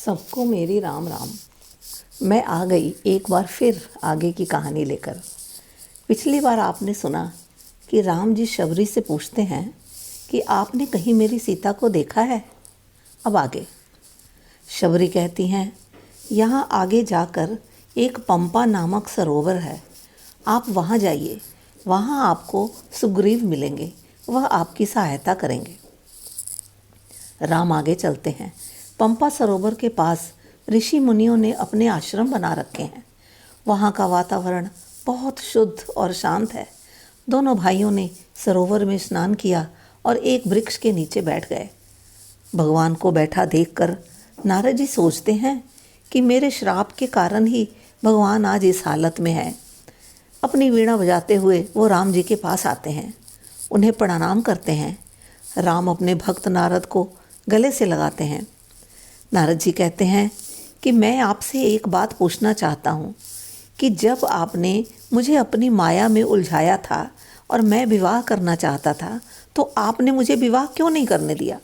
सबको मेरी राम राम। मैं आ गई एक बार फिर आगे की कहानी लेकर। पिछली बार आपने सुना कि राम जी शबरी से पूछते हैं कि आपने कहीं मेरी सीता को देखा है। अब आगे शबरी कहती हैं, यहाँ आगे जाकर एक पंपा नामक सरोवर है, आप वहाँ जाइए, वहाँ आपको सुग्रीव मिलेंगे, वह आपकी सहायता करेंगे। राम आगे चलते हैं। पंपा सरोवर के पास ऋषि मुनियों ने अपने आश्रम बना रखे हैं। वहाँ का वातावरण बहुत शुद्ध और शांत है। दोनों भाइयों ने सरोवर में स्नान किया और एक वृक्ष के नीचे बैठ गए। भगवान को बैठा देखकर नारद जी सोचते हैं कि मेरे श्राप के कारण ही भगवान आज इस हालत में है। अपनी वीणा बजाते हुए वो राम जी के पास आते हैं, उन्हें प्रणाम करते हैं। राम अपने भक्त नारद को गले से लगाते हैं। नारद जी कहते हैं कि मैं आपसे एक बात पूछना चाहता हूँ कि जब आपने मुझे अपनी माया में उलझाया था और मैं विवाह करना चाहता था, तो आपने मुझे विवाह क्यों नहीं करने दिया।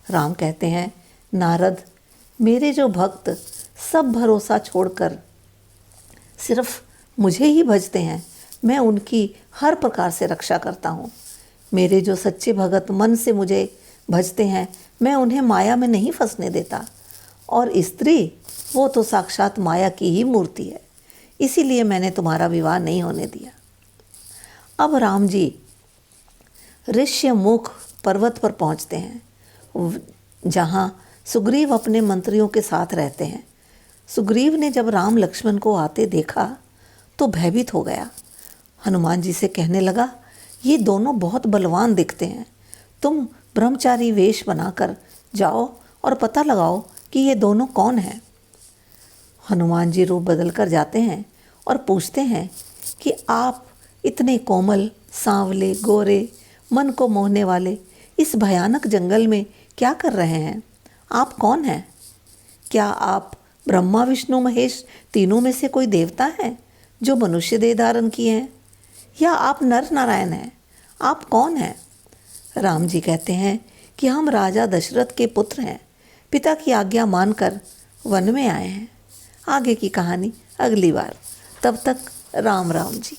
राम कहते हैं, नारद, मेरे जो भक्त सब भरोसा छोड़कर सिर्फ मुझे ही भजते हैं, मैं उनकी हर प्रकार से रक्षा करता हूँ। मेरे जो सच्चे भगत मन से मुझे भजते हैं, मैं उन्हें माया में नहीं फंसने देता। और स्त्री, वो तो साक्षात माया की ही मूर्ति है, इसीलिए मैंने तुम्हारा विवाह नहीं होने दिया। अब राम जी ऋष्यमुख पर्वत पर पहुंचते हैं, जहां सुग्रीव अपने मंत्रियों के साथ रहते हैं। सुग्रीव ने जब राम लक्ष्मण को आते देखा तो भयभीत हो गया। हनुमान जी से कहने लगा, ये दोनों बहुत बलवान दिखते हैं, तुम ब्रह्मचारी वेश बनाकर जाओ और पता लगाओ कि ये दोनों कौन हैं। हनुमान जी रूप बदल कर जाते हैं और पूछते हैं कि आप इतने कोमल, सांवले, गोरे, मन को मोहने वाले इस भयानक जंगल में क्या कर रहे हैं? आप कौन हैं? क्या आप ब्रह्मा, विष्णु, महेश तीनों में से कोई देवता हैं जो मनुष्य देह धारण किए हैं, या आप नर नारायण हैं? आप कौन हैं? राम जी कहते हैं कि हम राजा दशरथ के पुत्र हैं, पिता की आज्ञा मानकर वन में आए हैं। आगे की कहानी अगली बार। तब तक राम राम जी।